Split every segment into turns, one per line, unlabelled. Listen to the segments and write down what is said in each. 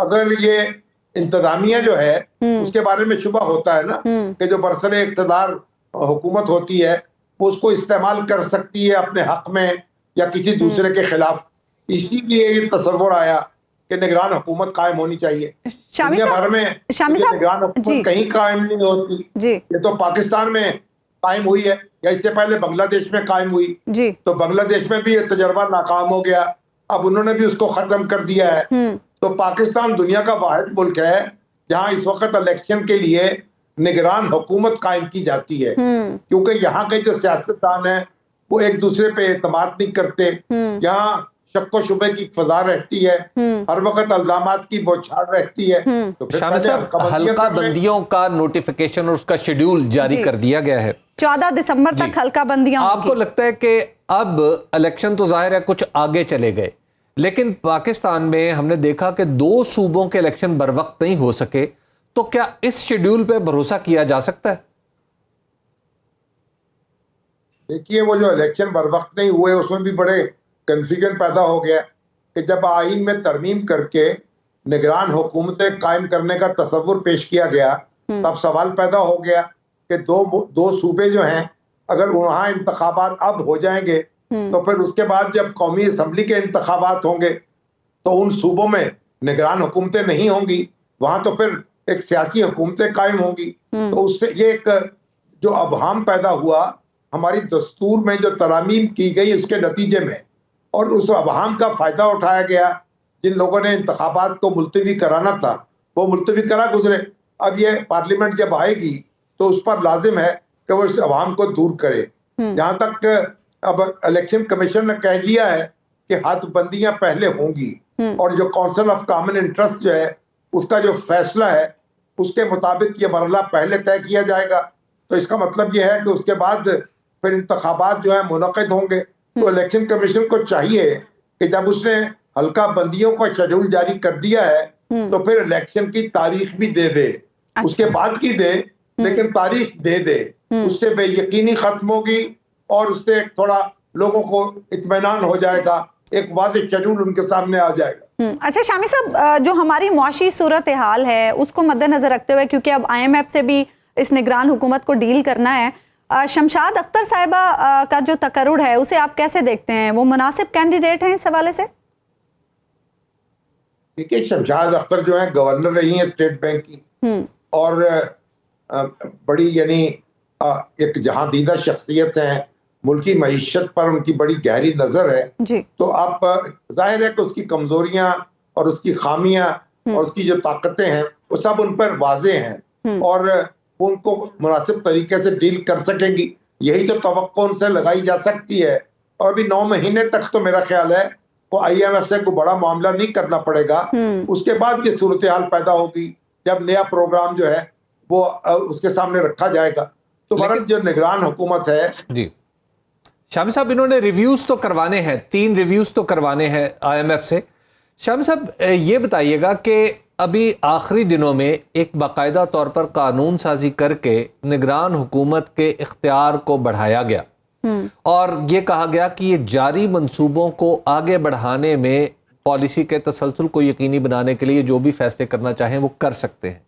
اگر یہ انتظامیہ جو ہے اس کے بارے میں شبہ ہوتا ہے نا کہ جو برسر اقتدار حکومت ہوتی ہے وہ اس کو استعمال کر سکتی ہے اپنے حق میں یا کسی دوسرے کے خلاف، اسی لیے یہ تصور آیا کہ نگران حکومت قائم ہونی چاہیے۔ دنیا بھر میں نگران حکومت کہیں قائم نہیں ہوتی، یہ تو پاکستان میں قائم ہوئی ہے یا اس سے پہلے بنگلہ دیش میں قائم ہوئی، تو بنگلہ دیش میں بھی یہ تجربہ ناکام ہو گیا، اب انہوں نے بھی اس کو ختم کر دیا ہے۔ تو پاکستان دنیا کا واحد ملک ہے جہاں اس وقت الیکشن کے لیے نگران حکومت قائم کی جاتی ہے، کیونکہ یہاں کے جو سیاستدان ہیں وہ ایک دوسرے پہ اعتماد نہیں کرتے، یہاں شک و شبے کی فضا رہتی ہے، ہر وقت الزامات کی بوچھاڑ رہتی ہے۔
شامی صاحب، حلقہ بندیوں کا نوٹیفیکیشن اور اس کا شیڈیول جاری کر دیا گیا ہے
14 دسمبر تک حلقہ بندیاں۔
آپ کو لگتا ہے کہ اب الیکشن تو ظاہر ہے کچھ آگے چلے گئے، لیکن پاکستان میں ہم نے دیکھا کہ 2 صوبوں کے الیکشن بر وقت نہیں ہو سکے، تو کیا اس شیڈیول پہ بھروسہ کیا جا سکتا ہے؟
دیکھیے، وہ جو الیکشن بر وقت نہیں ہوئے اس میں بھی بڑے کنفیوژن پیدا ہو گیا کہ جب آئین میں ترمیم کر کے نگران حکومتیں قائم کرنے کا تصور پیش کیا گیا تب سوال پیدا ہو گیا کہ دو صوبے جو ہیں اگر وہاں انتخابات اب ہو جائیں گے تو پھر اس کے بعد جب قومی اسمبلی کے انتخابات ہوں گے تو ان صوبوں میں نگران حکومتیں نہیں ہوں گی، وہاں تو پھر ایک سیاسی حکومتیں قائم ہوں گی۔ تو اس سے یہ ایک جو ابہام پیدا ہوا ہماری دستور میں جو ترامیم کی گئی اس کے نتیجے میں، اور اس ابہام کا فائدہ اٹھایا گیا۔ جن لوگوں نے انتخابات کو ملتوی کرانا تھا وہ ملتوی کرا گزرے، اب یہ پارلیمنٹ جب آئے گی تو اس پر لازم ہے کہ وہ اس ابہام کو دور کرے۔ جہاں تک اب الیکشن کمیشن نے کہہ دیا ہے کہ حد بندیاں پہلے ہوں گی، اور جو کونسل آف کامن انٹرسٹ جو ہے اس کا جو فیصلہ ہے اس کے مطابق یہ مرحلہ پہلے طے کیا جائے گا، تو اس کا مطلب یہ ہے کہ اس کے بعد پھر انتخابات جو ہے منعقد ہوں گے۔ تو الیکشن کمیشن کو چاہیے کہ جب اس نے حلقہ بندیوں کا شیڈول جاری کر دیا ہے تو پھر الیکشن کی تاریخ بھی دے دے، اس کے بعد کی دے لیکن تاریخ دے دے، اس سے بے یقینی ختم ہوگی اور اس سے تھوڑا لوگوں کو اطمینان ہو جائے گا، ایک واضح شیڈول ان کے سامنے آ جائے گا۔
اچھا شامی صاحب، جو ہماری معاشی صورتحال ہے اس کو مد نظر رکھتے ہوئے، کیونکہ اب IMF سے بھی اس نگران حکومت کو ڈیل کرنا ہے، شمشاد اختر صاحبہ کا جو تقرر ہے اسے آپ کیسے دیکھتے ہیں؟ وہ مناسب کینڈیڈیٹ ہیں اس حوالے سے؟
دیکھیے، شمشاد اختر جو ہیں گورنر رہی ہیں اسٹیٹ بینک کی، اور بڑی یعنی ایک جہاں دیدہ شخصیت ہیں، ملکی معیشت پر ان کی بڑی گہری نظر ہے۔ تو آپ ظاہر ہے کہ اس کی کمزوریاں اور اس کی خامیاں اور اس کی جو طاقتیں ہیں وہ سب ان پر واضح ہیں، اور وہ ان کو مناسب طریقے سے ڈیل کر سکیں گی، یہی تو توقع ان سے لگائی جا سکتی ہے۔ اور ابھی 9 مہینے تک تو میرا خیال ہے وہ IMF سے کوئی بڑا معاملہ نہیں کرنا پڑے گا۔ اس کے بعد یہ صورتحال پیدا ہوگی جب نیا پروگرام جو ہے وہ اس کے سامنے رکھا جائے گا۔ تو بھارت جو نگران حکومت ہے،
جی شامی صاحب، انہوں نے ریویوز تو کروانے ہیں، 3 ریویوز تو کروانے ہیں IMF سے۔ شامی صاحب یہ بتائیے گا کہ ابھی آخری دنوں میں ایک باقاعدہ طور پر قانون سازی کر کے نگران حکومت کے اختیار کو بڑھایا گیا، اور یہ کہا گیا کہ یہ جاری منصوبوں کو آگے بڑھانے میں پالیسی کے تسلسل کو یقینی بنانے کے لیے جو بھی فیصلے کرنا چاہیں وہ کر سکتے ہیں۔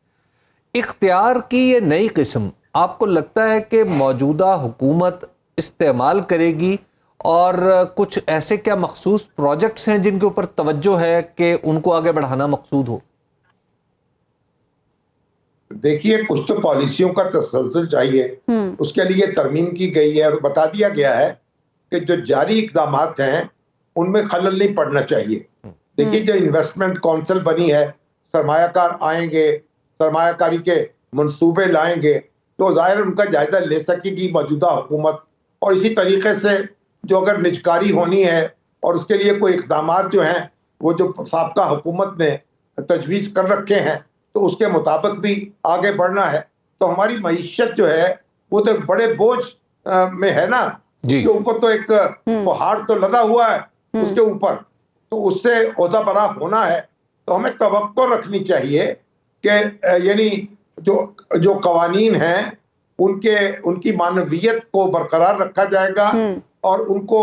اختیار کی یہ نئی قسم آپ کو لگتا ہے کہ موجودہ حکومت استعمال کرے گی، اور کچھ ایسے کیا مخصوص پروجیکٹس ہیں جن کے اوپر توجہ ہے کہ ان کو آگے بڑھانا مقصود ہو؟
دیکھیے، کچھ تو پالیسیوں کا تسلسل چاہیے، اس کے لیے ترمیم کی گئی ہے اور بتا دیا گیا ہے کہ جو جاری اقدامات ہیں ان میں خلل نہیں پڑنا چاہیے۔ دیکھیے، جو انویسٹمنٹ کونسل بنی ہے، سرمایہ کار آئیں گے، سرمایہ کاری کے منصوبے لائیں گے تو ظاہر ان کا جائزہ لے سکے گی موجودہ حکومت، اور اسی طریقے سے جو اگر نجکاری ہونی ہے اور اس کے لیے کوئی اقدامات جو ہیں وہ جو سابقہ حکومت نے تجویز کر رکھے ہیں تو اس کے مطابق بھی آگے بڑھنا ہے۔ تو ہماری معیشت جو ہے وہ تو ایک بڑے بوجھ میں ہے نا، اس کے اوپر تو ایک پہاڑ تو لدا ہوا ہے اس کے اوپر، تو اس سے عہدہ برا ہونا ہے۔ تو ہمیں توقع رکھنی چاہیے کہ یعنی جو قوانین ہیں ان کی معنویت کو برقرار رکھا جائے گا، اور ان کو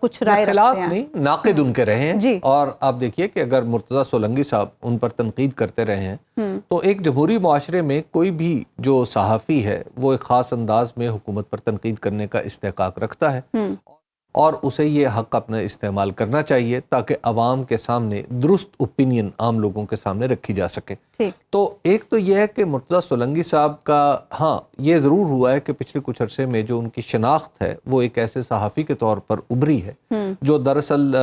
کچھ رائے
خلاف
رکھتے ہیں.
نہیں، ناقد ان کے رہے ہیں
جی.
اور آپ دیکھیے کہ اگر مرتضیٰ سولنگی صاحب ان پر تنقید کرتے رہے ہیں تو ایک جمہوری معاشرے میں کوئی بھی جو صحافی ہے وہ ایک خاص انداز میں حکومت پر تنقید کرنے کا استحقاق رکھتا ہے اور اسے یہ حق اپنا استعمال کرنا چاہیے تاکہ عوام کے سامنے درست اوپینین عام لوگوں کے سامنے رکھی جا سکے. تو ایک تو یہ ہے کہ مرتضیٰ سولنگی صاحب کا ہاں یہ ضرور ہوا ہے کہ پچھلے کچھ عرصے میں جو ان کی شناخت ہے وہ ایک ایسے صحافی کے طور پر ابھری ہے جو دراصل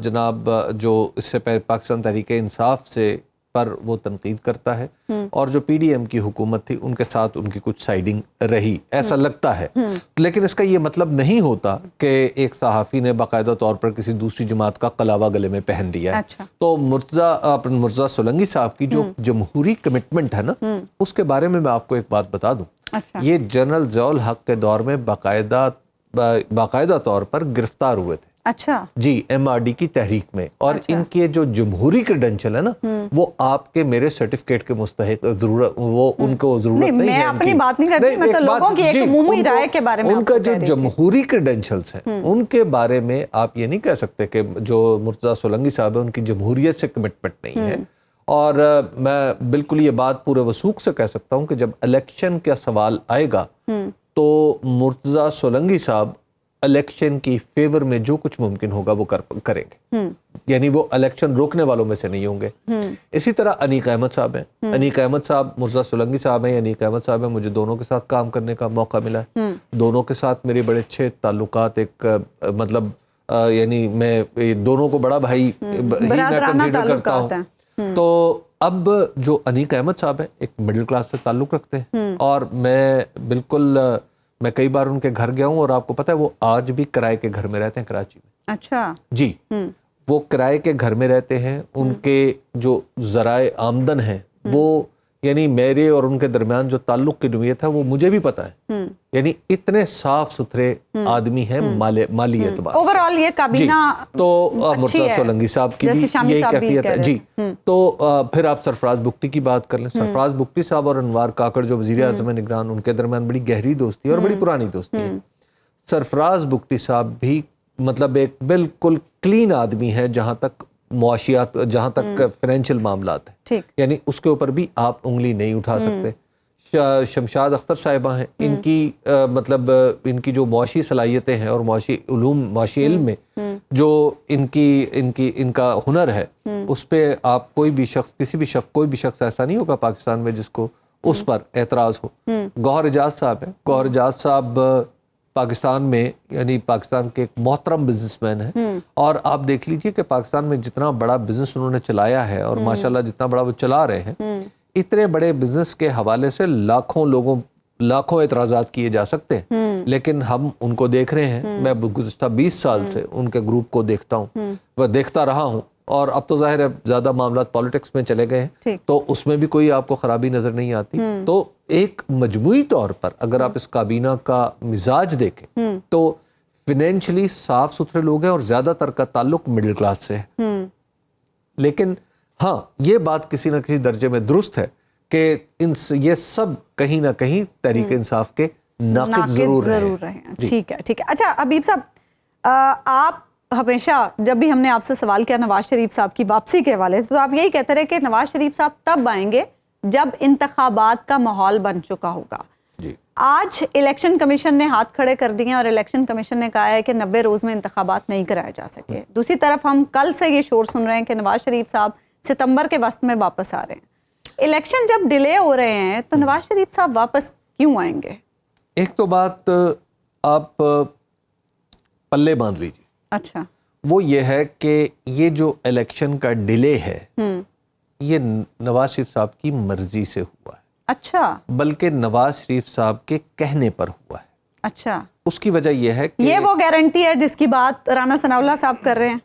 جناب جو اس سے پہلے پاکستان تحریک انصاف سے پر وہ تنقید کرتا ہے اور جو پی ڈی ایم کی حکومت تھی ان کے ساتھ ان کی کچھ سائیڈنگ رہی ایسا لگتا ہے. لیکن اس کا یہ مطلب نہیں ہوتا کہ ایک صحافی نے باقاعدہ طور پر کسی دوسری جماعت کا قلاوہ گلے میں پہن لیا ہے. تو مرتضیٰ سولنگی صاحب کی جو جمہوری کمٹمنٹ ہے نا اس کے بارے میں آپ کو ایک بات بتا دوں. یہ جنرل ضیاء الحق کے دور میں باقاعدہ طور پر گرفتار ہوئے تھے.
اچھا
جی ایم آر ڈی کی تحریک میں اور ان کے جو جمہوری کریڈنشل ہے نا وہ آپ کے میرے سرٹیفکیٹ کے مستحق ضرورت وہ ان کو ضرورت نہیں ہے.
میں اپنی بات نہیں کرتی، میں تو لوگوں کی ایک عمومی رائے کے بارے میں
ان کا جو جمہوری کریڈنشلز ہیں ان کے بارے میں آپ یہ نہیں کہہ سکتے کہ جو مرتضیٰ سولنگی صاحب ہے ان کی جمہوریت سے کمٹمنٹ نہیں ہے. اور میں بالکل یہ بات پورے وثوق سے کہہ سکتا ہوں کہ جب الیکشن کا سوال آئے گا تو مرتضیٰ سولنگی صاحب الیکشن کی فیور میں جو کچھ ممکن ہوگا وہ کریں گے. یعنی وہ الیکشن روکنے والوں میں سے نہیں ہوں گے. اسی طرح انیق احمد صاحب ہیں. انیق احمد صاحب مرتضیٰ سولنگی صاحب ہیں. انیق احمد صاحب ہیں. مجھے دونوں کے ساتھ کام کرنے کا موقع ملا ہے. دونوں کے ساتھ میرے بڑے اچھے تعلقات ایک مطلب یعنی میں دونوں کو بڑا بھائی ہی میں کنسیڈر کرتا ہوں. تو اب جو انیق احمد صاحب ہیں ایک مڈل کلاس سے تعلق رکھتے ہیں اور میں کئی بار ان کے گھر گیا ہوں اور آپ کو پتہ ہے وہ آج بھی کرائے کے گھر میں رہتے ہیں کراچی میں. اچھا جی وہ کرائے کے گھر میں رہتے ہیں. ان کے جو ذرائع آمدن ہیں وہ یعنی میرے اور ان کے درمیان جو تعلق کی نوعیت ہے وہ مجھے بھی پتہ ہے. یعنی اتنے صاف ستھرے آدمی ہیں مالی اعتبار سے.
اوورآل یہ کابینہ
تو مرتضیٰ سولنگی صاحب کی بھی یہی کیفیت ہے. جی تو پھر آپ سرفراز بگٹی کی بات کر لیں. سرفراز بگٹی صاحب اور انوار کاکڑ جو وزیر اعظم نگران ان کے درمیان بڑی گہری دوستی اور بڑی پرانی دوستی ہے. سرفراز بگٹی صاحب بھی مطلب ایک بالکل کلین آدمی ہے جہاں تک معاشیات جہاں تک فائنینشیل معاملات ہیں. یعنی اس کے اوپر بھی آپ انگلی نہیں اٹھا سکتے. شمشاد اختر صاحبہ ہیں. ان کی مطلب ان کی جو معاشی صلاحیتیں ہیں اور معاشی علم میں جو ان کا ہنر ہے اس پہ آپ کوئی بھی شخص ایسا نہیں ہوگا پاکستان میں جس کو اس پر اعتراض ہو. گوہر اجاز صاحب ہیں. گوہر اجاز صاحب پاکستان میں یعنی پاکستان کے ایک محترم بزنس مین ہیں اور آپ دیکھ لیجئے کہ پاکستان میں جتنا بڑا بزنس انہوں نے چلایا ہے اور ماشاءاللہ جتنا بڑا وہ چلا رہے ہیں اتنے بڑے بزنس کے حوالے سے لاکھوں اعتراضات کیے جا سکتے ہیں لیکن ہم ان کو دیکھ رہے ہیں. میں گزشتہ 20 سال سے ان کے گروپ کو دیکھتا ہوں وہ دیکھتا رہا ہوں اور اب تو ظاہر ہے زیادہ معاملات پالیٹکس میں چلے گئے ہیں تو اس میں بھی کوئی آپ کو خرابی نظر نہیں آتی. تو ایک مجموعی طور پر اگر آپ اس کابینہ کا مزاج دیکھیں تو فائنینشلی صاف ستھرے لوگ ہیں اور زیادہ تر کا تعلق مڈل کلاس سے ہے. لیکن ہاں یہ بات کسی نہ کسی درجے میں درست ہے کہ یہ سب کہیں نہ کہیں تحریک انصاف کے ناقد ضرور رہے ہیں. ٹھیک ہے.
اچھا حبیب صاحب آپ ہمیشہ جب بھی ہم نے آپ سے سوال کیا نواز شریف صاحب کی واپسی کے حوالے سے تو آپ یہی کہتے رہے کہ نواز شریف صاحب تب آئیں گے جب انتخابات کا ماحول بن چکا ہوگا. آج الیکشن کمیشن نے ہاتھ کھڑے کر دیے اور الیکشن کمیشن نے کہا ہے کہ 90 روز میں انتخابات نہیں کرائے جا سکے. دوسری طرف ہم کل سے یہ شور سن رہے ہیں کہ نواز شریف صاحب ستمبر کے وسط میں واپس آ رہے ہیں. الیکشن جب ڈیلے ہو رہے ہیں تو نواز شریف صاحب واپس کیوں آئیں گے؟
ایک تو بات آپ پلے باندھ لیجیے.
اچھا
وہ یہ ہے کہ یہ جو الیکشن کا ڈیلے ہے یہ نواز شریف صاحب کی مرضی سے ہوا ہے.
اچھا
بلکہ نواز شریف صاحب کے کہنے پر ہوا ہے.
اچھا
اس کی وجہ یہ ہے کہ
یہ وہ گارنٹی ہے جس کی بات رانا ثناء اللہ صاحب کر رہے ہیں.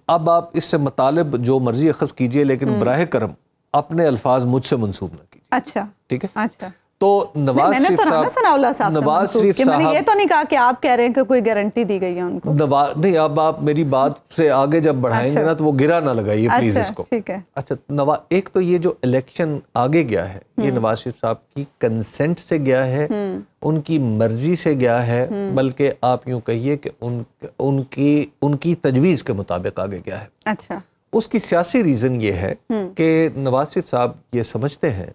اب آپ اس سے مطالب جو مرضی اخذ کیجئے لیکن براہ کرم اپنے الفاظ مجھ سے منسوب نہ کیجئے.
اچھا
ٹھیک ہے.
اچھا
تو نواز شریف صاحب
نواز شریف صاحب میں نے یہ تو نہیں کہا کہ آپ کہہ رہے ہیں کہ کوئی گارنٹی دی گئی ہے ان کو.
نہیں، اب آپ میری بات سے آگے جب بڑھائیں گے نا تو وہ گرا نہ لگائیے پلیز اس کو. اچھا، ایک تو یہ جو الیکشن آگے گیا ہے یہ نواز شریف صاحب کی کنسنٹ سے گیا ہے، ان کی مرضی سے گیا ہے، بلکہ آپ یوں کہیے کہ ان کی تجویز کے مطابق آگے گیا ہے.
اچھا،
اس کی سیاسی ریزن یہ ہے کہ نواز شریف صاحب یہ سمجھتے ہیں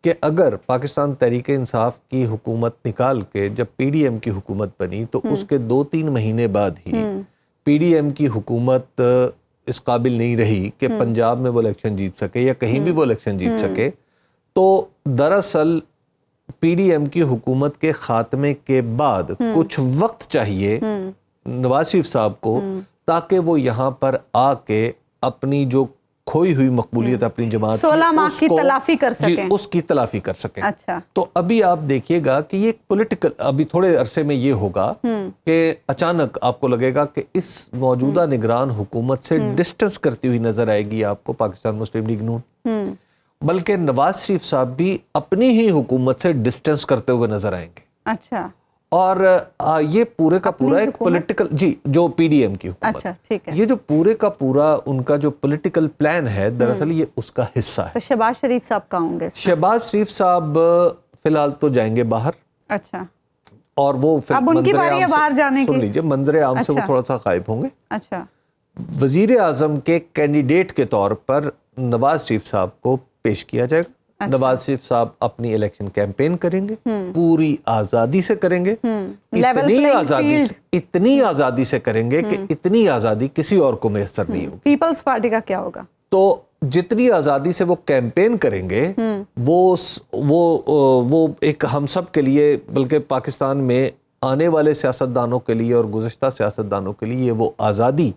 کہ اگر پاکستان تحریک انصاف کی حکومت نکال کے جب پی ڈی ایم کی حکومت بنی تو اس کے 2-3 مہینے بعد ہی پی ڈی ایم کی حکومت اس قابل نہیں رہی کہ پنجاب میں وہ الیکشن جیت سکے یا کہیں بھی وہ الیکشن جیت سکے، تو دراصل پی ڈی ایم کی حکومت کے خاتمے کے بعد کچھ وقت چاہیے نواز شریف صاحب کو تاکہ وہ یہاں پر آ کے اپنی جو کھوئی ہوئی مقبولیت اپنی جماعت
16 ماہ کی تلافی کر سکیں،
اس کی تلافی کر سکیں.
اچھا،
تو ابھی آپ دیکھیے گا کہ یہ پولیٹیکل ابھی تھوڑے عرصے میں یہ ہوگا کہ اچانک آپ کو لگے گا کہ اس موجودہ نگران حکومت سے ڈسٹنس کرتی ہوئی نظر آئے گی آپ کو پاکستان مسلم لیگ نون، بلکہ نواز شریف صاحب بھی اپنی ہی حکومت سے ڈسٹنس کرتے ہوئے نظر آئیں گے.
اچھا،
اور یہ پورے کا پورا ایک پولیٹیکل جو پی ڈی ایم کی حکومت،
اچھا ٹھیک ہے،
یہ جو پورے کا پورا ان کا جو پولیٹیکل پلان ہے دراصل یہ اس کا حصہ ہے.
تو شہباز شریف صاحب کہاں ہوں گے؟
شہباز شریف صاحب فی الحال تو جائیں گے باہر.
اچھا،
اور وہ
اب ان کی باری ہے باہر جانے کی.
سن لیجیے، منظر عام سے وہ تھوڑا سا غائب ہوں گے.
اچھا،
وزیر اعظم کے کینڈیڈیٹ کے طور پر نواز شریف صاحب کو پیش کیا جائے گا. نواز شریف صاحب اپنی الیکشن کیمپین کریں گے، پوری آزادی سے کریں گے، اتنی آزادی سے کریں گے کہ اتنی آزادی کسی اور کو میسر نہیں ہوگی.
پیپلز پارٹی کا کیا ہوگا؟
تو جتنی آزادی سے وہ کیمپین کریں گے وہ ایک ہم سب کے لیے بلکہ پاکستان میں آنے والے سیاستدانوں کے لیے اور گزشتہ سیاستدانوں کے لیے وہ آزادی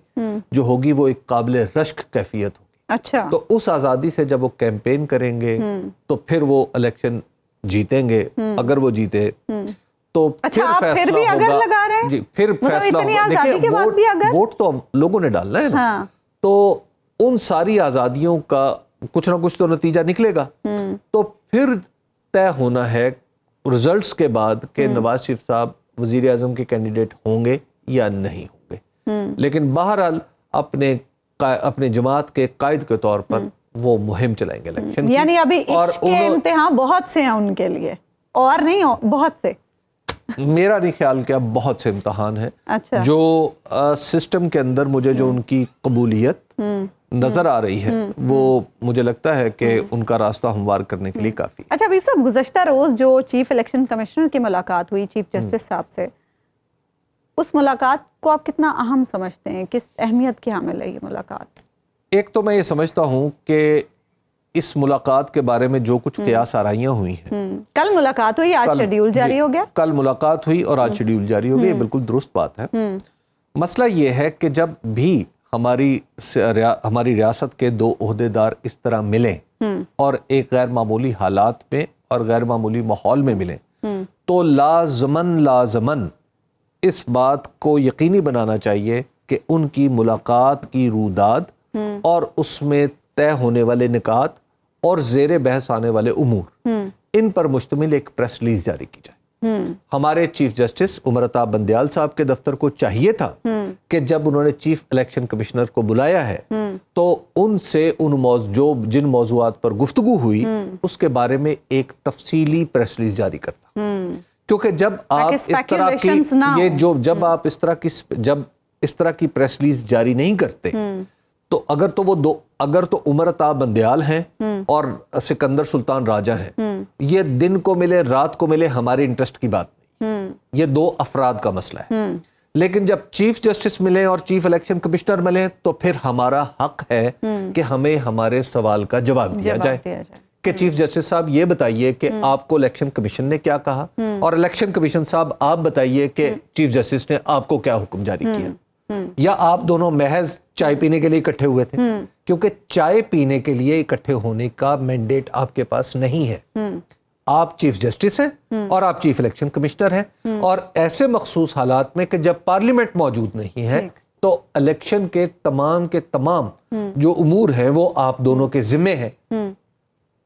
جو ہوگی وہ ایک قابل رشک کیفیت ہوگی.
اچھا،
تو اس آزادی سے جب وہ کیمپین کریں گے تو پھر وہ الیکشن جیتیں گے. اگر وہ جیتے تو پھر فیصلہ ہوگا. جی، پھر فیصلہ ہوگا. دیکھیں، ووٹ تو لوگوں نے ڈالنا ہے نا، تو ان ساری آزادیوں کا کچھ نہ کچھ تو نتیجہ نکلے گا. تو پھر طے ہونا ہے رزلٹس کے بعد کہ نواز شریف صاحب وزیر اعظم کے کینڈیڈیٹ ہوں گے یا نہیں ہوں گے. لیکن بہرحال اپنے جماعت کے قائد کے طور پر وہ مہم چلائیں گے الیکشن کی.
یعنی ابھی عشق کے امتحان بہت سے ہیں ان کے لیے، اور نہیں بہت سے.
میرا نہیں خیال کہ اب بہت سے امتحان ہیں.
اچھا،
جو سسٹم کے اندر مجھے جو ان کی قبولیت نظر آ رہی ہے وہ مجھے لگتا ہے کہ ان کا راستہ ہموار کرنے کے لیے کافی.
اچھا حبیب صاحب، گزشتہ روز جو چیف الیکشن کمشنر کی ملاقات ہوئی چیف جسٹس صاحب سے، اس ملاقات کو آپ کتنا اہم سمجھتے ہیں؟ کس اہمیت کی حامل ہے یہ ملاقات؟
ایک تو میں یہ سمجھتا ہوں کہ اس ملاقات کے بارے میں جو کچھ قیاس آرائیاں ہوئی ہیں،
کل ملاقات ہوئی، آج شیڈیول جاری ہو گیا.
کل ملاقات ہوئی اور آج شیڈیول جاری ہو گیا، یہ بالکل درست بات ہے. مسئلہ یہ ہے کہ جب بھی ہماری ریاست کے 2 عہدیدار اس طرح ملیں اور ایک غیر معمولی حالات میں اور غیر معمولی ماحول میں ملیں تو لازماً اس بات کو یقینی بنانا چاہیے کہ ان کی ملاقات کی رویداد اور اس میں طے ہونے والے نکات اور زیر بحث آنے والے امور ان پر مشتمل ایک پریس ریلیز جاری کی جائے. ہمارے چیف جسٹس عمر عطا بندیال صاحب کے دفتر کو چاہیے تھا کہ جب انہوں نے چیف الیکشن کمشنر کو بلایا ہے تو ان سے جن موضوعات پر گفتگو ہوئی اس کے بارے میں ایک تفصیلی پریس ریلیز جاری کرتا. کیونکہ جب آپ اس طرح کی پریس ریلیز جاری نہیں کرتے تو اگر تو عمر عطا بندیال ہیں اور سکندر سلطان راجہ ہیں، یہ دن کو ملے رات کو ملے ہمارے انٹرسٹ کی بات نہیں، یہ 2 افراد کا مسئلہ ہے. لیکن جب چیف جسٹس ملیں اور چیف الیکشن کمشنر ملیں تو پھر ہمارا حق ہے کہ ہمیں ہمارے سوال کا جواب دیا جائے کہ چیف جسٹس صاحب یہ بتائیے کہ آپ کو الیکشن کمیشن نے کیا کہا، اور الیکشن کمیشن صاحب آپ بتائیے کہ چیف جسٹس نے آپ کو کیا حکم جاری کیا. یا آپ دونوں محض چائے پینے کے لیے اکٹھے ہوئے تھے؟ کیونکہ چائے پینے کے لیے اکٹھے ہونے کا مینڈیٹ آپ کے پاس نہیں ہے. آپ چیف جسٹس ہیں اور آپ چیف الیکشن کمشنر ہیں، اور ایسے مخصوص حالات میں کہ جب پارلیمنٹ موجود نہیں ہے تو الیکشن کے تمام جو امور ہیں وہ آپ دونوں کے ذمے ہیں.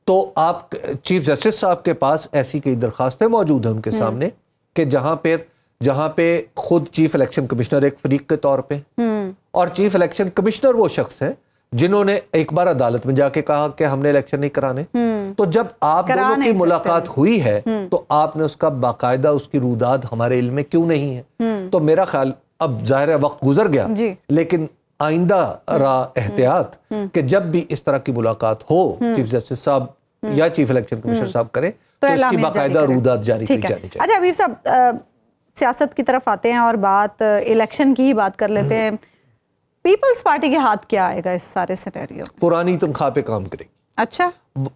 تو آپ چیف جسٹس صاحب کے پاس ایسی کئی درخواستیں موجود ہیں ان کے سامنے کہ جہاں پہ خود چیف الیکشن کمشنر ایک فریق کے طور پہ، اور چیف الیکشن کمشنر وہ شخص ہیں جنہوں نے ایک بار عدالت میں جا کے کہا کہ ہم نے الیکشن نہیں کرانے. تو جب آپ دونوں کی ملاقات ہوئی ہے تو آپ نے اس کا باقاعدہ اس کی روداد ہمارے علم میں کیوں نہیں ہے؟ تو میرا خیال اب ظاہر ہے وقت گزر گیا، لیکن آئندہ احتیاط کہ جب بھی اس طرح کی ملاقات ہو چیف جسٹس صاحب یا چیف الیکشن کمشنر صاحب کریں تو اس کی باقاعدہ روداد جاری کی جانی چاہیے.
اچھا حبیب صاحب، سیاست کی طرف آتے ہیں اور بات الیکشن کی ہی بات کر لیتے ہیں. پیپلز پارٹی کے ہاتھ کیا آئے گا اس سارے سینیریو؟
پرانی تنخواہ پہ کام کرے گی.
اچھا،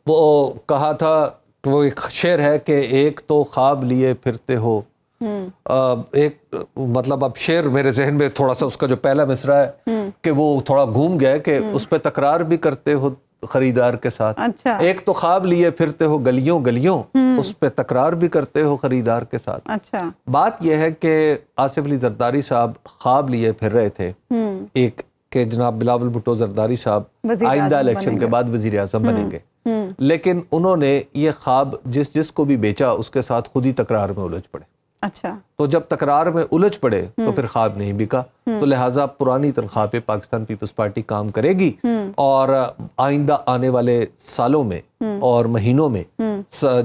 وہ کہا تھا، وہ ایک شعر ہے کہ ایک تو خواب لیے پھرتے ہو، ایک مطلب اب شعر میرے ذہن میں تھوڑا سا اس کا جو پہلا مصرع ہے کہ وہ تھوڑا گھوم گیا کہ اس پہ تکرار بھی کرتے ہو خریدار کے ساتھ.
اچھا،
ایک تو خواب لیے پھرتے ہو گلیوں گلیوں، اس پہ تکرار بھی کرتے ہو خریدار کے ساتھ.
اچھا،
بات یہ ہے کہ آصف علی زرداری صاحب خواب لیے پھر رہے تھے ایک کہ جناب بلاول بھٹو زرداری صاحب آئندہ الیکشن کے بعد وزیر اعظم بنیں گے، لیکن انہوں نے یہ خواب جس کو بھی بیچا اس کے ساتھ خود ہی تکرار میں الجھ پڑے.
اچھا،
تو جب تکرار میں الجھ پڑے تو پھر خواب نہیں بکا. تو لہٰذا پرانی تنخواہ پہ پاکستان پیپلز پارٹی کام کرے گی، اور آئندہ آنے والے سالوں میں اور مہینوں میں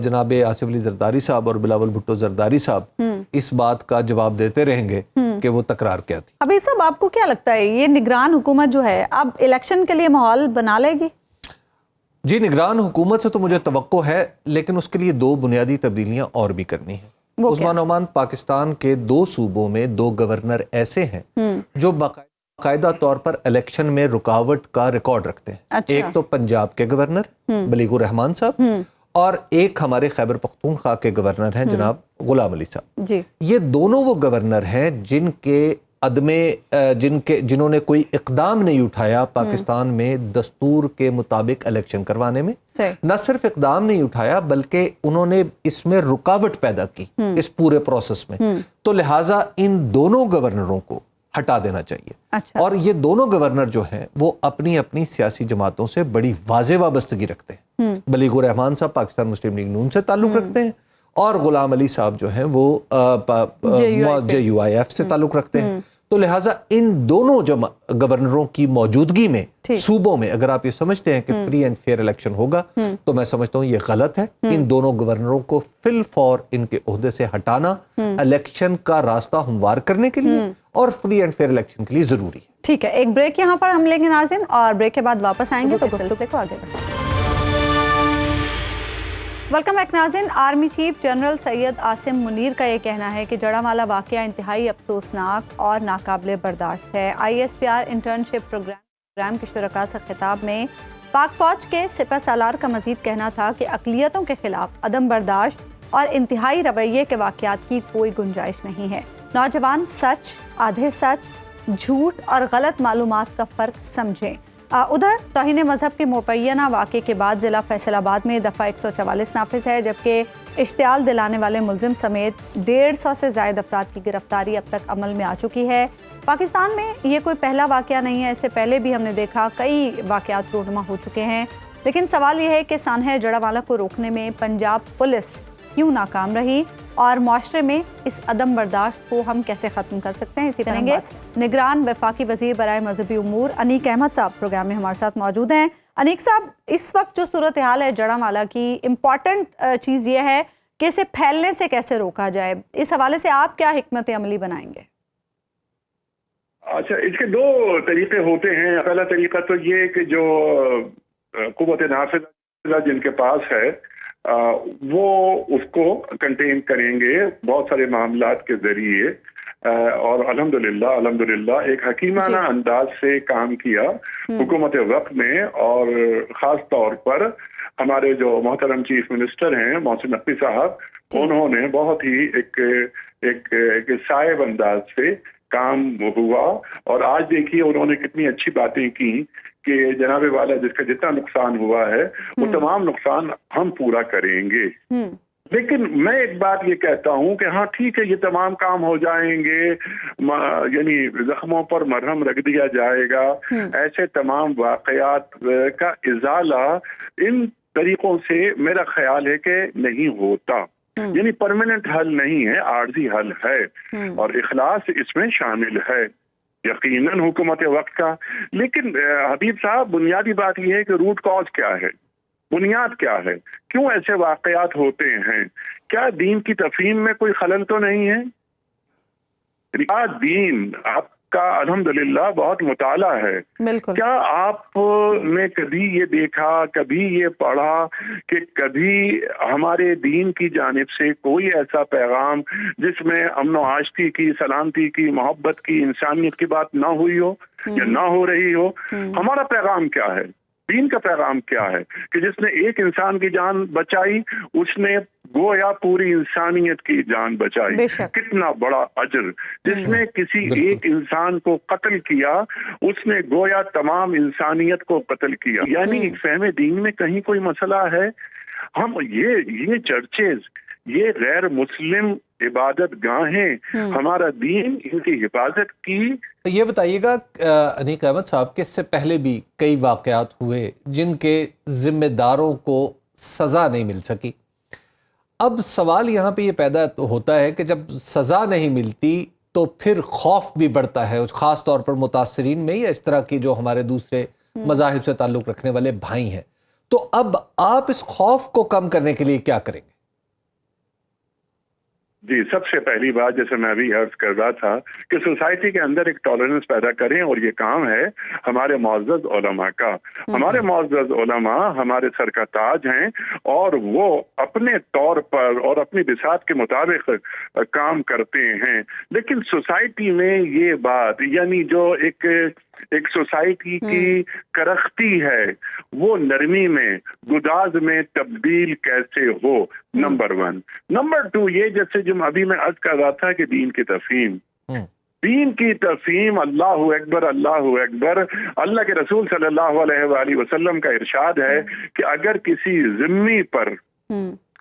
جناب آصف علی زرداری صاحب اور بلاول بھٹو زرداری صاحب اس بات کا جواب دیتے رہیں گے کہ وہ تکرار کیا تھی.
حبیب صاحب، آپ کو کیا لگتا ہے یہ نگران حکومت جو ہے اب الیکشن کے لیے ماحول بنا لے گی؟
جی، نگران حکومت سے تو مجھے توقع ہے، لیکن اس کے لیے دو بنیادی تبدیلیاں اور بھی کرنی ہیں. عثمان نعمان، پاکستان کے دو صوبوں میں دو گورنر ایسے ہیں جو باقاعدہ طور پر الیکشن میں رکاوٹ کا ریکارڈ رکھتے ہیں. ایک تو پنجاب کے گورنر بلیغ الرحمان صاحب، اور ایک ہمارے خیبر پختونخوا کے گورنر ہیں جناب غلام علی صاحب. یہ دونوں وہ گورنر ہیں جنہوں نے کوئی اقدام نہیں اٹھایا پاکستان میں دستور کے مطابق الیکشن کروانے میں. نہ صرف اقدام نہیں اٹھایا بلکہ انہوں نے اس میں رکاوٹ پیدا کی اس پورے پروسیس میں. تو لہٰذا ان دونوں گورنروں کو ہٹا دینا چاہیے. اور یہ دونوں گورنر جو ہیں وہ اپنی اپنی سیاسی جماعتوں سے بڑی واضح وابستگی رکھتے ہیں. بلیغ الرحمان صاحب پاکستان مسلم لیگ نون سے تعلق رکھتے ہیں، اور غلام علی صاحب جو ہیں وہ JUIF سے تعلق رکھتے ہیں. تو لہٰذا ان دونوں گورنروں کی موجودگی میں صوبوں میں اگر آپ یہ سمجھتے ہیں کہ فری اینڈ فیئر الیکشن ہوگا تو میں سمجھتا ہوں یہ غلط ہے. ان دونوں گورنروں کو فی الفور ان کے عہدے سے ہٹانا الیکشن کا راستہ ہموار کرنے کے لیے اور فری اینڈ فیئر الیکشن کے لیے ضروری ہے.
ٹھیک ہے، ایک بریک یہاں پر ہم لیں گے ناظرین، اور بریک کے بعد واپس آئیں گے تو سلسلے کو آگے بڑھائیں گے. ویلکم بیک ناظرین. Army chief general Syed Asim Munir کا یہ کہنا ہے کہ جڑامالہ واقعہ انتہائی افسوسناک اور ناقابل برداشت ہے. ISPR انٹرنشپ پروگرام کے شرکاء سے خطاب میں پاک فوج کے سپہ سالار کا مزید کہنا تھا کہ اقلیتوں کے خلاف عدم برداشت اور انتہائی رویے کے واقعات کی کوئی گنجائش نہیں ہے. نوجوان سچ، آدھے سچ، جھوٹ اور غلط معلومات کا فرق سمجھیں. ادھر توہین مذہب کے مبینہ واقعے کے بعد ضلع فیصل آباد میں دفعہ 144 نافذ ہے، جبکہ اشتعال دلانے والے ملزم سمیت 150 سے زائد افراد کی گرفتاری اب تک عمل میں آ چکی ہے. پاکستان میں یہ کوئی پہلا واقعہ نہیں ہے، اس سے پہلے بھی ہم نے دیکھا کئی واقعات رونما ہو چکے ہیں. لیکن سوال یہ ہے کہ سانحہ جڑامالہ کو روکنے میں پنجاب پولیس کیوں ناکام رہی، اور معاشرے میں اس عدم برداشت کو ہم کیسے ختم کر سکتے ہیں. اسی طرح نگران وفاقی وزیر برائے مذہبی امور انیک احمد صاحب پروگرام میں ہمارے ساتھ موجود ہیں. انیک صاحب، اس وقت جو صورتحال ہے جڑامالہ کی، امپورٹنٹ چیز یہ ہے کہ اسے پھیلنے سے کیسے روکا جائے. اس حوالے سے آپ کیا حکمت عملی بنائیں گے؟
اچھا، اس کے دو طریقے ہوتے ہیں. پہلا طریقہ تو یہ کہ جو قوت نافذہ جن کے پاس ہے وہ اس کو کنٹین کریں گے بہت سارے معاملات کے ذریعے، اور الحمدللہ ایک حکیمانہ انداز سے کام کیا حکومت وقت میں. اور خاص طور پر ہمارے جو محترم چیف منسٹر ہیں محسن نقوی صاحب، انہوں نے بہت ہی ایک صائب انداز سے کام ہوا. اور آج دیکھیے انہوں نے کتنی اچھی باتیں کی کہ جناب والا جس کا جتنا نقصان ہوا ہے وہ تمام نقصان ہم پورا کریں گے. لیکن میں ایک بات یہ کہتا ہوں کہ ہاں ٹھیک ہے، یہ تمام کام ہو جائیں گے، یعنی زخموں پر مرہم رکھ دیا جائے گا. ایسے تمام واقعات کا ازالہ ان طریقوں سے میرا خیال ہے کہ نہیں ہوتا، یعنی پرماننٹ حل نہیں ہے، عارضی حل ہے، اور اخلاص اس میں شامل ہے یقیناً حکومت وقت کا۔ لیکن حبیب صاحب، بنیادی بات یہ ہے کہ روٹ کاز کیا ہے، بنیاد کیا ہے، کیوں ایسے واقعات ہوتے ہیں؟ کیا دین کی تفہیم میں کوئی خلل تو نہیں ہے؟ کیا دین آپ کا الحمدللہ بہت مطالعہ ہے،
بالکل،
کیا آپ نے کبھی یہ دیکھا، کبھی یہ پڑھا کہ کبھی ہمارے دین کی جانب سے کوئی ایسا پیغام جس میں امن و آشتی کی، سلامتی کی، محبت کی، انسانیت کی بات نہ ہوئی ہو یا نہ ہو رہی ہو؟ ہمارا پیغام کیا ہے؟ دین کا پیغام کیا ہے کہ جس نے ایک انسان کی جان بچائی اس نے گویا پوری انسانیت کی جان بچائی،
بے شک،
کتنا بڑا اجر۔ جس نے کسی ایک انسان کو قتل کیا اس نے گویا تمام انسانیت کو قتل کیا۔ یعنی فہم دین میں کہیں کوئی مسئلہ ہے؟ ہم یہ چرچز، یہ غیر مسلم عبادت گاہیں، ہمارا دین ان کی حفاظت کی۔
یہ بتائیے گا انیق احمد صاحب کہ اس سے پہلے بھی کئی واقعات ہوئے جن کے ذمہ داروں کو سزا نہیں مل سکی۔ اب سوال یہاں پہ یہ پیدا ہوتا ہے کہ جب سزا نہیں ملتی تو پھر خوف بھی بڑھتا ہے، خاص طور پر متاثرین میں یا اس طرح کی جو ہمارے دوسرے مذاہب سے تعلق رکھنے والے بھائی ہیں۔ تو اب آپ اس خوف کو کم کرنے کے لیے کیا کریں گے؟
جی، سب سے پہلی بات جیسے میں ابھی عرض کر رہا تھا کہ سوسائٹی کے اندر ایک ٹالرنس پیدا کریں، اور یہ کام ہے ہمارے معزز علماء کا۔ ہمارے معزز علماء ہمارے سر کا تاج ہیں، اور وہ اپنے طور پر اور اپنی بساط کے مطابق کام کرتے ہیں۔ لیکن سوسائٹی میں یہ بات، یعنی جو ایک سوسائٹی کی کرختی ہے وہ نرمی میں، گداز میں تبدیل کیسے ہو، نمبر 1۔ نمبر 2 یہ جیسے جو ابھی میں عرض کر رہا تھا کہ دین کی تفہیم، دین کی تفہیم، اللہ اکبر، اللہ اکبر۔ اللہ کے رسول صلی اللہ علیہ وآلہ وسلم کا ارشاد ہے کہ اگر کسی ذمہ پر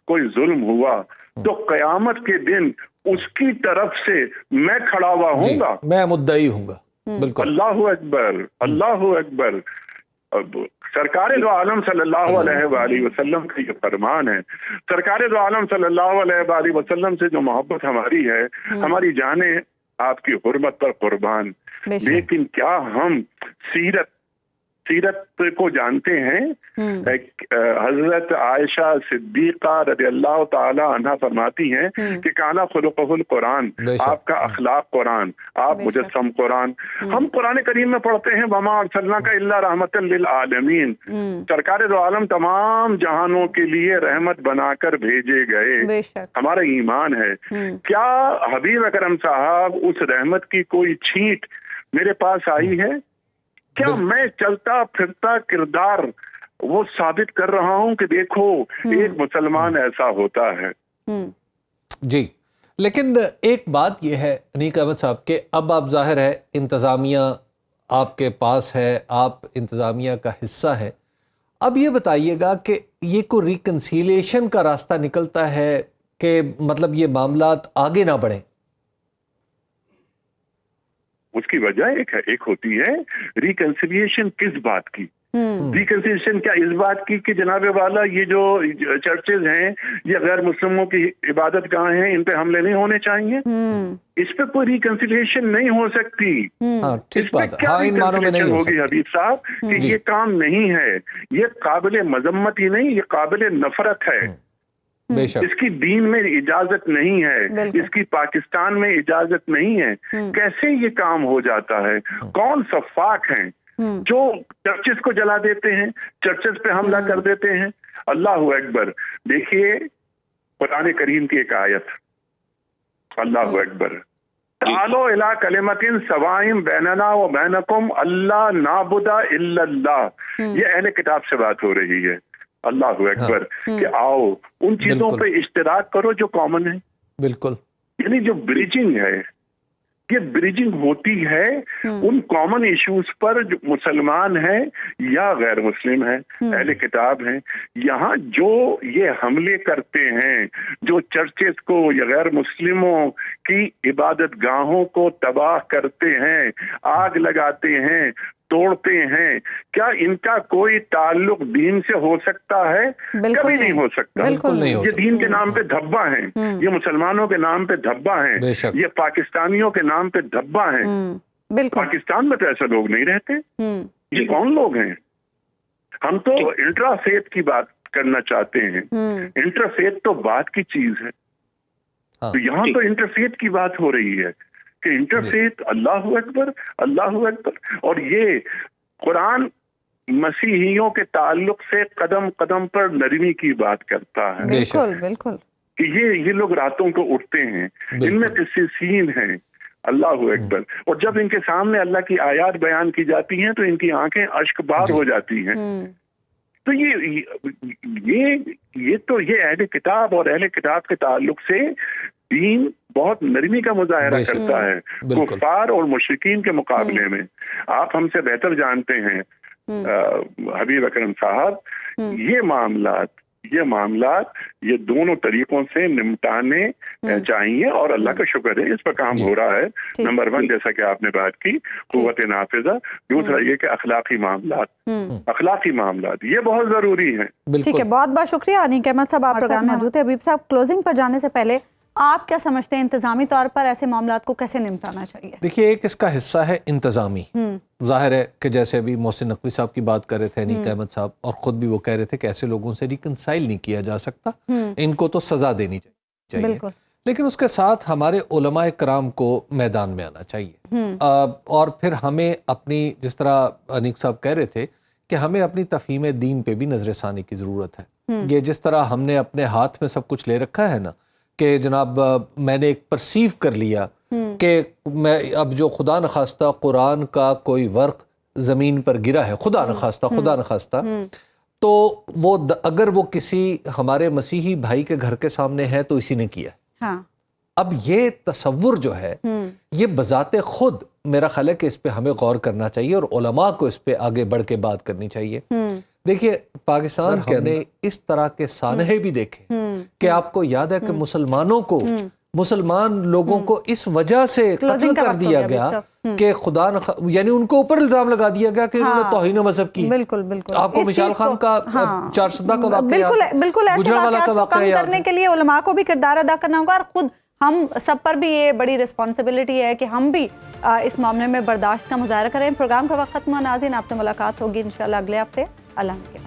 کوئی ظلم ہوا تو قیامت کے دن اس کی طرف سے میں کھڑا ہوا ہوں گا،
میں مدعی ہوں گا۔ بالکل،
اللہ اکبر، اللہ اکبر۔ سرکار دو عالم صلی اللہ علیہ وآلہ وسلم کا یہ فرمان ہے۔ سرکار دو عالم صلی اللہ علیہ وآلہ وسلم سے جو محبت ہماری ہے، ہماری جانیں آپ کی حرمت پر قربان۔ لیکن کیا ہم سیرت کو جانتے ہیں؟ حضرت عائشہ صدیقہ رضی اللہ تعالی عنہ فرماتی ہیں کہ کانا خلقہ القرآن، آپ کا اخلاق قرآن، آپ مجسم قرآن۔ ہم قرآن کریم میں پڑھتے ہیں وما ارسلناک الا رحمۃ للعالمین، سرکار دو عالم تمام جہانوں کے لیے رحمت بنا کر بھیجے گئے۔ ہمارا ایمان ہے۔ کیا حبیب اکرم صاحب اس رحمت کی کوئی چھینٹ میرے پاس آئی ہے؟ کیا میں چلتا پھرتا کردار وہ ثابت کر رہا ہوں کہ دیکھو ایک مسلمان ایسا ہوتا ہے؟
جی، لیکن ایک بات یہ ہے انیق احمد صاحب کہ اب آپ ظاہر ہے انتظامیہ آپ کے پاس ہے، آپ انتظامیہ کا حصہ ہے۔ اب یہ بتائیے گا کہ یہ کوئی ریکنسیلیشن کا راستہ نکلتا ہے کہ مطلب یہ معاملات آگے نہ بڑھیں؟
اس کی وجہ ایک ہوتی ہے ریکنسیلیشن کس بات کی؟ ریکنسیلیشن کیا اس بات کی کہ جناب والا یہ جو چرچز ہیں یہ غیر مسلموں کی عبادت گاہ ہیں، ان پہ حملے نہیں ہونے چاہیے؟ اس پہ کوئی ریکنسیلیشن نہیں ہو سکتی۔ اس پہ کیا ریکنسیلیشن ہوگی حبیب صاحب کہ یہ کام نہیں ہے، یہ قابل مذمت ہی نہیں، یہ قابل نفرت ہے۔ اس کی دین میں اجازت نہیں ہے، اس کی پاکستان میں اجازت نہیں ہے۔ کیسے یہ کام ہو جاتا ہے؟ کون سفاک ہیں جو چرچز کو جلا دیتے ہیں، چرچز پہ حملہ کر دیتے ہیں؟ اللہ اکبر۔ دیکھیے قرآن کریم کی ایک آیت، اللہ اکبر، تعالوا الی کلمۃ سواء بیننا و بینکم اللہ نعبد الا اللہ۔ یہ اہل کتاب سے بات ہو رہی ہے، اللہ اکبر، کہ آؤ ان چیزوں پہ اشتراک کرو جو کامن ہے۔ بالکل، یعنی جو بریجنگ ہے، یہ بریجنگ ہوتی ہے ان کامن ایشوز پر جو مسلمان ہیں یا غیر مسلم ہیں، اہل کتاب ہیں۔ یہاں جو یہ حملے کرتے ہیں، جو چرچز کو یا غیر مسلموں کی عبادت گاہوں کو تباہ کرتے ہیں، آگ لگاتے ہیں، توڑتے ہیں، کیا ان کا کوئی تعلق دین سے ہو سکتا ہے؟ کبھی نہیں ہو سکتا۔
بالکل نہیں ہو
یہ
سکتا۔
دین کے نام پہ دھبا ہیں، یہ مسلمانوں کے نام پہ دھبا ہیں،
بے شک۔
یہ پاکستانیوں کے نام پہ دھبا ہیں۔
بالکل
پاکستان میں تو ایسے لوگ نہیں رہتے، یہ کون لوگ ہیں؟ ہم تو انٹرا فیتھ کی بات کرنا چاہتے ہیں، انٹر فیتھ تو بات کی چیز ہے، تو یہاں تو انٹر فیتھ کی بات ہو رہی ہے کہ انٹر فیتھ، اللہ اکبر اللہ اکبر۔ اور یہ قرآن مسیحیوں کے تعلق سے قدم قدم پر نرمی کی بات کرتا ہے
بالکل بالکل
کہ یہ لوگ راتوں کو اٹھتے ہیں، ان میں قسیسین ہیں، اللہ اکبر۔ اور جب ان کے سامنے اللہ کی آیات بیان کی جاتی ہیں تو ان کی آنکھیں اشک بار ہو جاتی ہیں۔ تو یہ تو یہ اہل کتاب اور اہل کتاب کے تعلق سے دین بہت نرمی کا مظاہرہ کرتا ہے کفار اور مشرکین کے مقابلے میں۔ آپ ہم سے بہتر جانتے ہیں حبیب اکرم صاحب، یہ معاملات یہ دونوں طریقوں سے نمٹانے چاہیے، اور اللہ کا شکر ہے اس پر کام ہو رہا ہے۔ نمبر 1 جیسا کہ آپ نے بات کی قوت نافذہ، دوسرا یہ کہ اخلاقی معاملات یہ بہت ضروری ہیں۔
ٹھیک ہے، بہت بہت شکریہ انیق احمد صاحب، آپ پروگرام میں موجود ہیں۔ حبیب صاحب، کلوزنگ پر جانے سے پہلے آپ کیا سمجھتے ہیں انتظامی طور پر ایسے معاملات کو کیسے نمٹانا چاہیے؟
دیکھیے، ایک اس کا حصہ ہے انتظامی، ظاہر ہے کہ جیسے ابھی محسن نقوی صاحب کی بات کر رہے تھے انیق احمد صاحب، اور خود بھی وہ کہہ رہے تھے کہ ایسے لوگوں سے ریکنسائل نہیں کیا جا سکتا، ان کو تو سزا دینی چاہیے۔
بالکل،
لیکن اس کے ساتھ ہمارے علماء کرام کو میدان میں آنا چاہیے، اور پھر ہمیں اپنی، جس طرح انیق صاحب کہہ رہے تھے کہ ہمیں اپنی تفہیم دین پہ بھی نظر ثانی کی ضرورت ہے۔ یہ جس طرح ہم نے اپنے ہاتھ میں سب کچھ لے رکھا ہے نا، کہ جناب میں نے ایک پرسیو کر لیا کہ میں اب جو خدا نخواستہ قرآن کا کوئی ورق زمین پر گرا ہے، خدا نخواستہ تو وہ اگر وہ کسی ہمارے مسیحی بھائی کے گھر کے سامنے ہے تو اسی نے کیا۔ اب یہ تصور جو ہے یہ بذات خود میرا خیال ہے کہ اس پہ ہمیں غور کرنا چاہیے، اور علماء کو اس پہ آگے بڑھ کے بات کرنی چاہیے۔ دیکھیے، پاکستان کے نے اس طرح کے سانحے بھی دیکھے کہ آپ کو یاد ہے کہ مسلمان لوگوں کو اس وجہ سے قتل کر دیا گیا کہ یعنی ان کو اوپر الزام لگا دیا گیا کہ انہوں نے توہین مذہب کی۔
بالکل
آپ کو مشال خان کا 410 کا واقعہ،
بالکل ایسے واقعات کو کم کرنے کے لیے علماء کو بھی کردار ادا کرنا ہوگا، اور خود ہم سب پر بھی یہ بڑی رسپانسبلٹی ہے کہ ہم بھی اس معاملے میں برداشت کا مظاہرہ کریں۔ پروگرام کا وقت ختم ہوا، ناظرین آپ سے ملاقات ہوگی انشاءاللہ اگلے ہفتے۔ اللہ حافظ۔